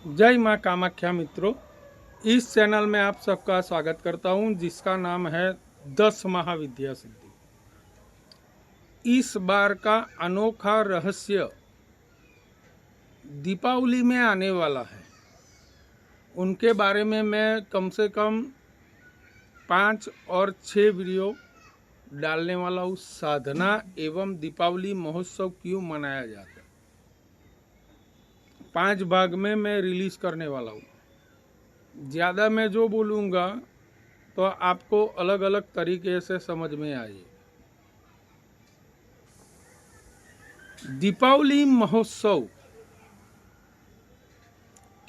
जय माँ कामाख्या मित्रों, इस चैनल में आप सबका स्वागत करता हूँ जिसका नाम है 10 महाविद्या सिद्धि। इस बार का अनोखा रहस्य दीपावली में आने वाला है। उनके बारे में मैं कम से कम 5 और 6 वीडियो डालने वाला हूँ। साधना एवं दीपावली महोत्सव क्यों मनाया जाता है, 5 भाग में मैं रिलीज करने वाला हूँ। ज़्यादा मैं जो बोलूँगा तो आपको अलग अलग तरीके से समझ में आएगा। दीपावली महोत्सव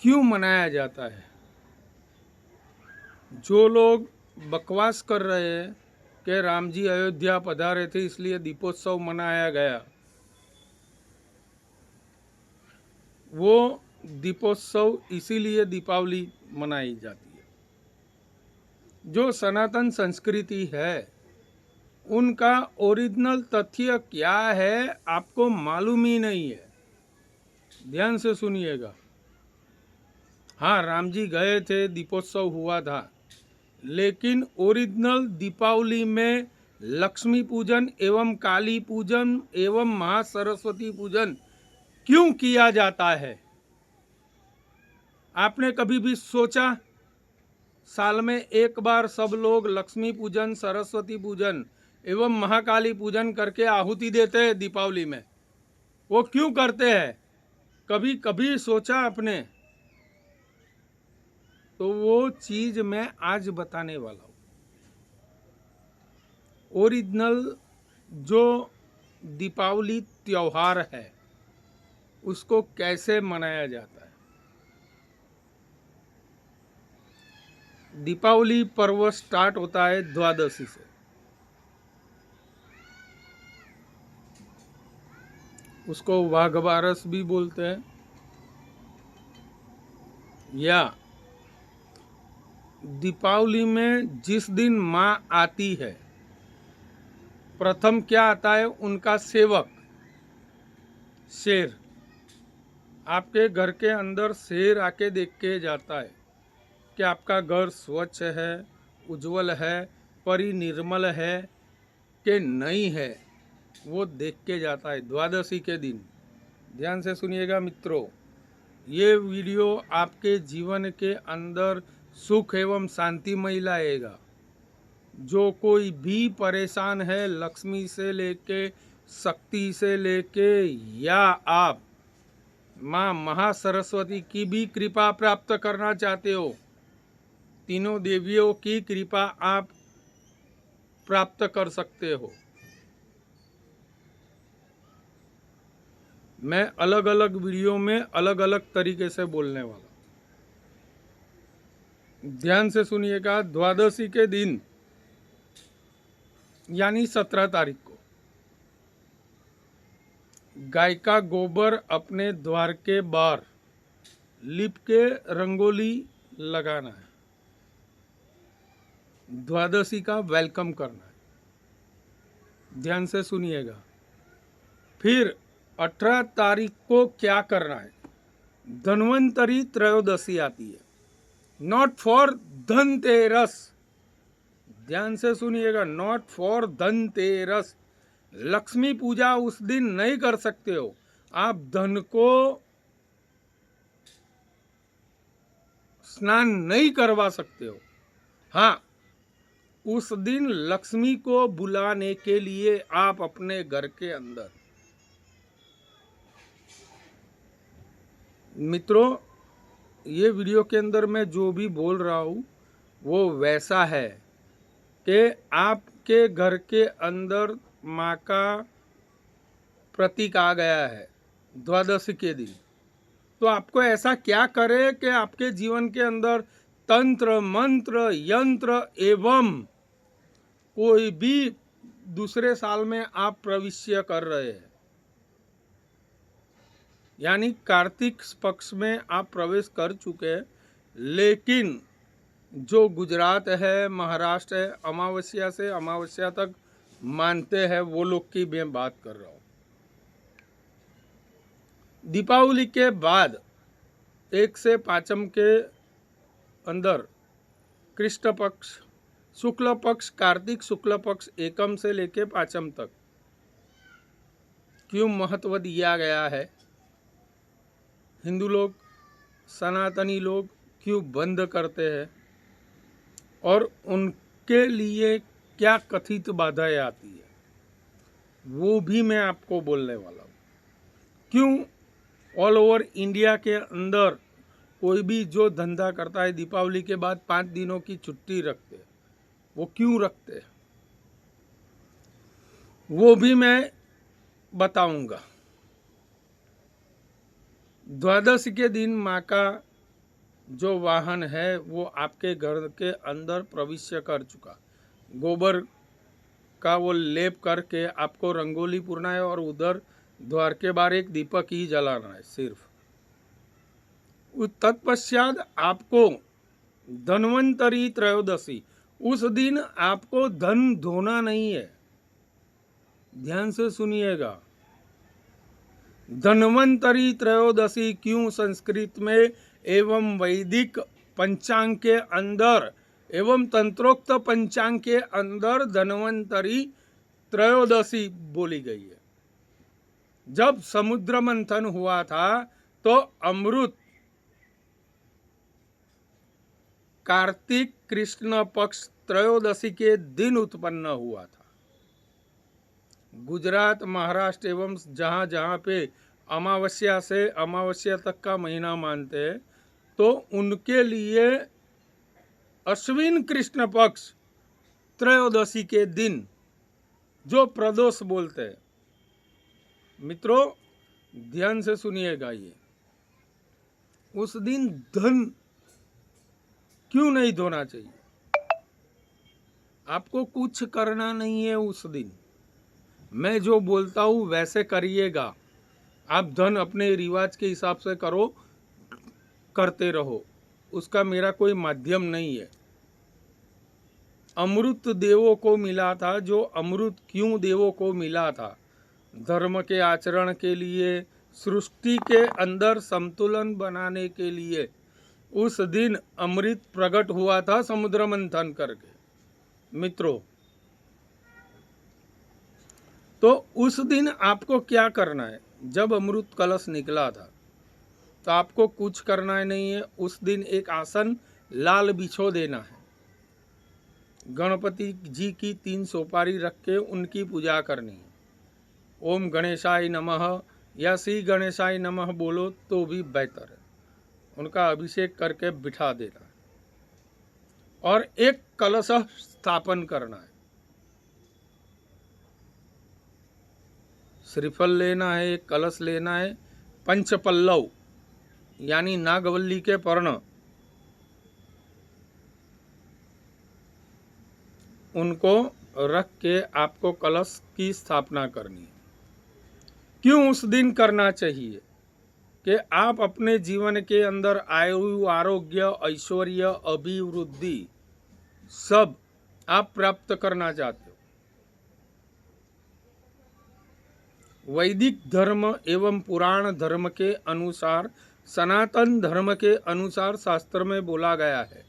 क्यों मनाया जाता है? जो लोग बकवास कर रहे हैं कि राम जी अयोध्या पधारे थे इसलिए दीपोत्सव मनाया गया, वो दीपोत्सव इसीलिए दीपावली मनाई जाती है। जो सनातन संस्कृति है उनका ओरिजिनल तथ्य क्या है आपको मालूम ही नहीं है। ध्यान से सुनिएगा। हाँ, राम जी गए थे, दीपोत्सव हुआ था, लेकिन ओरिजिनल दीपावली में लक्ष्मी पूजन एवं काली पूजन एवं महासरस्वती पूजन क्यों किया जाता है? आपने कभी भी सोचा? साल में एक बार सब लोग लक्ष्मी पूजन, सरस्वती पूजन एवं महाकाली पूजन करके आहुति देते हैं दीपावली में। वो क्यों करते हैं? कभी कभी सोचा आपने? तो वो चीज मैं आज बताने वाला हूँ। ओरिजिनल जो दीपावली त्योहार है उसको कैसे मनाया जाता है। दीपावली पर्व स्टार्ट होता है द्वादशी से। उसको वाघ बारस भी बोलते हैं, या दीपावली में जिस दिन माँ आती है प्रथम क्या आता है? उनका सेवक शेर। आपके घर के अंदर शेर आके देख के जाता है कि आपका घर स्वच्छ है, उज्जवल है, परिनिर्मल है कि नहीं है। वो देख के जाता है द्वादशी के दिन। ध्यान से सुनिएगा मित्रों, ये वीडियो आपके जीवन के अंदर सुख एवं शांतिमय लाएगा। जो कोई भी परेशान है, लक्ष्मी से लेके शक्ति से लेके, या आप माँ महासरस्वती की भी कृपा प्राप्त करना चाहते हो, तीनों देवियों की कृपा आप प्राप्त कर सकते हो। मैं अलग अलग वीडियो में अलग अलग तरीके से बोलने वाला। ध्यान से सुनिएगा। द्वादशी के दिन यानी 17 तारीख को गाय का गोबर अपने द्वार के बाहर लिप के रंगोली लगाना है। द्वादशी का वेलकम करना है। ध्यान से सुनिएगा। फिर 18 तारीख को क्या करना है? धन्वंतरी त्रयोदशी आती है, नॉट फॉर धनतेरस। ध्यान से सुनिएगा, नॉट फॉर धनतेरस। लक्ष्मी पूजा उस दिन नहीं कर सकते हो। आप धन को स्नान नहीं करवा सकते हो। हाँ, उस दिन लक्ष्मी को बुलाने के लिए आप अपने घर के अंदर, मित्रों, ये वीडियो के अंदर मैं जो भी बोल रहा हूँ वो वैसा है कि आपके घर के अंदर माँ का प्रतीक आ गया है द्वादशी के दिन, तो आपको ऐसा क्या करे कि आपके जीवन के अंदर तंत्र मंत्र यंत्र एवं कोई भी दूसरे साल में आप प्रविष्य कर रहे हैं, यानी कार्तिक पक्ष में आप प्रवेश कर चुके हैं, लेकिन जो गुजरात है, महाराष्ट्र है, अमावस्या से अमावस्या तक मानते हैं, वो लोग की मैं बात कर रहा हूँ। दीपावली के बाद 1 से पाचम के अंदर कृष्ण पक्ष, शुक्ल पक्ष, कार्तिक शुक्ल पक्ष एकम से लेके पाचम तक क्यों महत्व दिया गया है, हिंदू लोग, सनातनी लोग क्यों बंद करते हैं और उनके लिए क्या कथित बाधाएं आती है, वो भी मैं आपको बोलने वाला हूँ। क्यों ऑल ओवर इंडिया के अंदर कोई भी जो धंधा करता है दीपावली के बाद 5 दिनों की छुट्टी रखते हैं, वो क्यों रखते हैं वो भी मैं बताऊंगा। द्वादशी के दिन माँ का जो वाहन है वो आपके घर के अंदर प्रवेश कर चुका, गोबर का वो लेप करके आपको रंगोली पूरना है और उधर द्वार के बाहर एक दीपक ही जलाना है सिर्फ। तत्पश्चात आपको धन्वंतरी त्रयोदशी, उस दिन आपको धन धोना नहीं है, ध्यान से सुनिएगा। धन्वंतरी त्रयोदशी क्यों संस्कृत में एवं वैदिक पंचांग के अंदर एवं तंत्रोक्त पंचांग के अंदर धन्वंतरी त्रयोदशी बोली गई है। जब समुद्र मंथन हुआ था तो अमृत कार्तिक कृष्ण पक्ष त्रयोदशी के दिन उत्पन्न हुआ था। गुजरात, महाराष्ट्र एवं जहाँ जहाँ पे अमावस्या से अमावस्या तक का महीना मानते हैं तो उनके लिए अश्विन कृष्ण पक्ष त्रयोदशी के दिन जो प्रदोष बोलते हैं, मित्रों ध्यान से सुनिएगा, ये उस दिन धन क्यों नहीं धोना चाहिए, आपको कुछ करना नहीं है उस दिन, मैं जो बोलता हूँ वैसे करिएगा। आप धन अपने रिवाज के हिसाब से करो, करते रहो, उसका मेरा कोई माध्यम नहीं है। अमृत देवों को मिला था, जो अमृत क्यों देवों को मिला था, धर्म के आचरण के लिए, सृष्टि के अंदर संतुलन बनाने के लिए उस दिन अमृत प्रकट हुआ था समुद्र मंथन करके। मित्रों तो उस दिन आपको क्या करना है, जब अमृत कलश निकला था तो आपको कुछ करना नहीं है। उस दिन एक आसन लाल बिछो देना है, गणपति जी की 3 सोपारी रख के उनकी पूजा करनी है। ओम गणेशाय नमः या श्री गणेशाय नमः बोलो तो भी बेहतर है, उनका अभिषेक करके बिठा देना है और एक कलश स्थापन करना है। श्रीफल लेना है, एक कलश लेना है, पंचपल्लव यानी नागवल्ली के पर्ण उनको रख के आपको कलश की स्थापना करनी है। क्यों उस दिन करना चाहिए कि आप अपने जीवन के अंदर आयु, आरोग्य, ऐश्वर्य, अभिवृद्धि सब आप प्राप्त करना चाहते हो। वैदिक धर्म एवं पुराण धर्म के अनुसार, सनातन धर्म के अनुसार शास्त्र में बोला गया है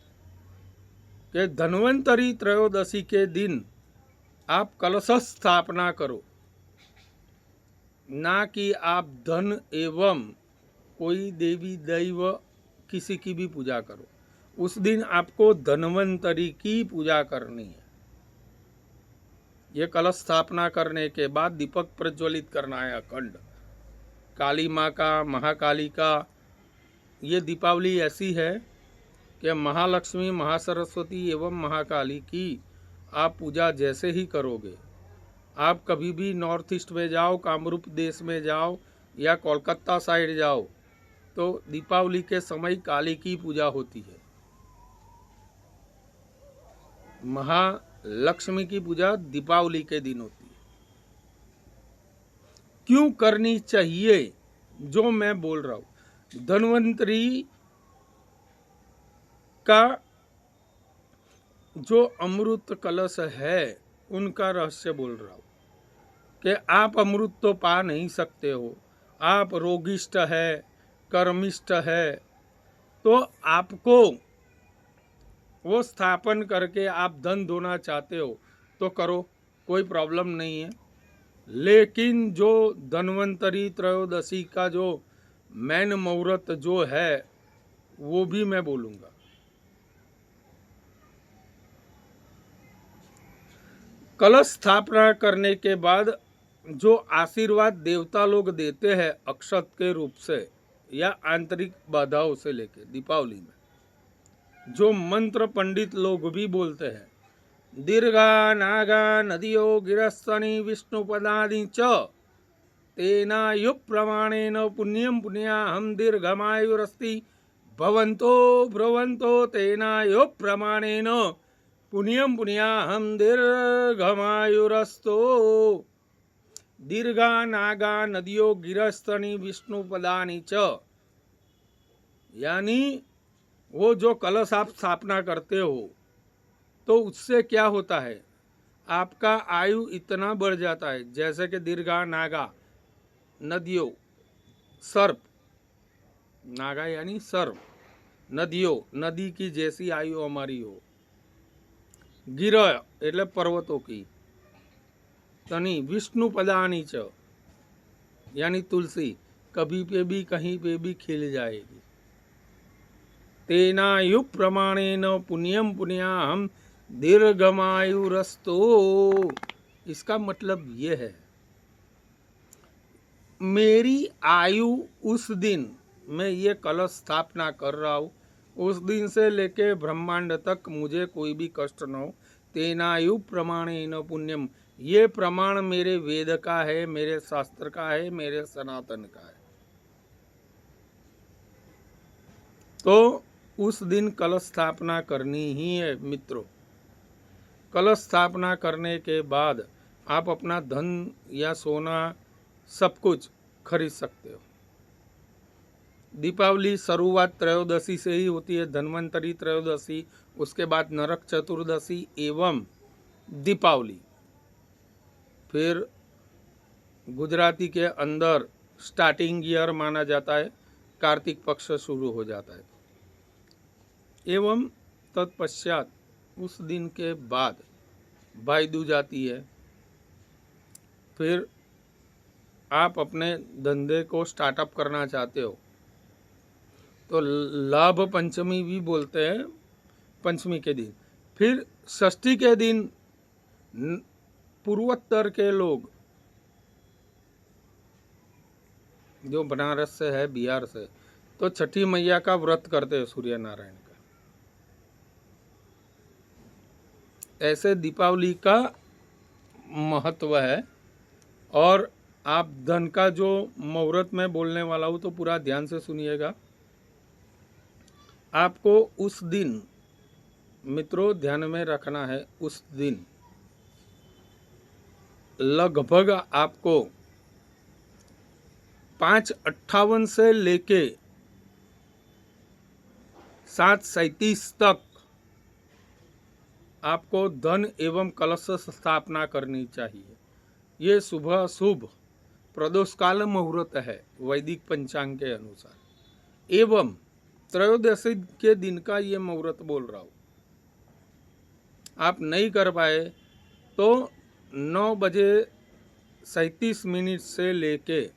कि धन्वंतरी त्रयोदशी के दिन आप कलश स्थापना करो, ना कि आप धन एवं कोई देवी दैव किसी की भी पूजा करो। उस दिन आपको धन्वंतरी की पूजा करनी है। ये कलश स्थापना करने के बाद दीपक प्रज्वलित करना है अखंड। काली माँ का, महाकाली का, ये दीपावली ऐसी है कि महालक्ष्मी, महासरस्वती एवं महाकाली की आप पूजा जैसे ही करोगे, आप कभी भी नॉर्थ ईस्ट में जाओ, कामरूप देश में जाओ या कोलकाता साइड जाओ तो दीपावली के समय काली की पूजा होती है। महालक्ष्मी की पूजा दीपावली के दिन होती है। क्यों करनी चाहिए, जो मैं बोल रहा हूं, धन्वंतरी का जो अमृत कलश है उनका रहस्य बोल रहा हूं कि आप अमृत तो पा नहीं सकते हो, आप रोगिष्ट है, कर्मिष्ठ है, तो आपको वो स्थापन करके आप धन धोना चाहते हो तो करो, कोई प्रॉब्लम नहीं है। लेकिन जो धन्वंतरी त्रयोदशी का जो मेन मुहूर्त जो है वो भी मैं बोलूँगा। कलश स्थापना करने के बाद जो आशीर्वाद देवता लोग देते हैं अक्षत के रूप से या आंतरिक बाधाओं से लेके दीपावली में जो मंत्र पंडित लोग भी बोलते हैं, दीर्घा नागा नदियो गिरस्तनी विष्णुपदानि च तेनायु प्रमाणेन पुण्यम पुण्याहम दीर्घमायुरस्ति भवन्तो ब्रुवन्तो तेनायु प्रमाणेन पुण्यम पुण्याहम दीर्घमायुरस्तो। दीर्घा नागा नदियों गिरस्तनी विष्णुपदानि च, यानी वो जो कलश आप स्थापना करते हो तो उससे क्या होता है, आपका आयु इतना बढ़ जाता है। जैसे कि दीर्घा नागा नदियों, सर्प, नागा यानी सर्प, नदियों नदी की जैसी आयु हमारी हो, गिर એટલે पर्वतों की, तनी विष्णु पदानी च यानी तुलसी कभी पे भी कहीं पे भी खिल जाएगी। तेनायु प्रमाणेन पुण्यम पुण्याहम दीर्घमायुरस्तो। इसका मतलब ये है मेरी आयु उस दिन मैं ये कलश स्थापना कर रहा हूँ, उस दिन से लेके ब्रह्मांड तक मुझे कोई भी कष्ट न हो। तेनायु प्रमाणेन पुण्यम, ये प्रमाण मेरे वेद का है, मेरे शास्त्र का है, मेरे सनातन का है। तो उस दिन कलश स्थापना करनी ही है मित्रों। कलश स्थापना करने के बाद आप अपना धन या सोना सब कुछ खरीद सकते हो। दीपावली शुरुआत त्रयोदशी से ही होती है, धन्वंतरी त्रयोदशी, उसके बाद नरक चतुर्दशी एवं दीपावली। फिर गुजराती के अंदर स्टार्टिंग ईयर माना जाता है, कार्तिक पक्ष शुरू हो जाता है। एवं तत्पश्चात उस दिन के बाद भाई दूज आती है। फिर आप अपने धंधे को स्टार्टअप करना चाहते हो तो लाभ पंचमी भी बोलते हैं पंचमी के दिन। फिर षष्ठी के दिन पूर्वोत्तर के लोग जो बनारस से है, बिहार से, तो छठी मैया का व्रत करते हैं सूर्य नारायण का। ऐसे दीपावली का महत्व है। और आप धन का जो मुहूर्त में बोलने वाला हूँ तो पूरा ध्यान से सुनिएगा। आपको उस दिन मित्रों ध्यान में रखना है, उस दिन लगभग आपको 5:58 से लेके 7:37 तक आपको धन एवं कलश स्थापना करनी चाहिए। ये सुबह शुभ प्रदोषकाल मुहूर्त है वैदिक पंचांग के अनुसार। एवं त्रयोदशी के दिन का ये मुहूर्त बोल रहा हूँ। आप नहीं कर पाए तो 9:37 से लेके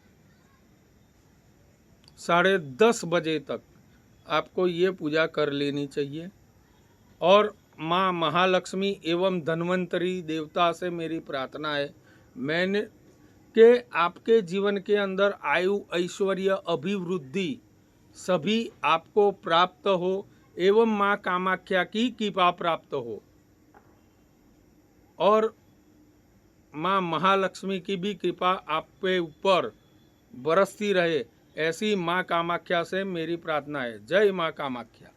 10:30 बजे तक आपको ये पूजा कर लेनी चाहिए। और माँ महालक्ष्मी एवं धन्वंतरी देवता से मेरी प्रार्थना है मैंने कि आपके जीवन के अंदर आयु, ऐश्वर्य, अभिवृद्धि सभी आपको प्राप्त हो एवं माँ कामाख्या की कृपा प्राप्त हो और माँ महालक्ष्मी की भी कृपा आप पे ऊपर बरसती रहे, ऐसी माँ कामाख्या से मेरी प्रार्थना है। जय माँ कामाख्या।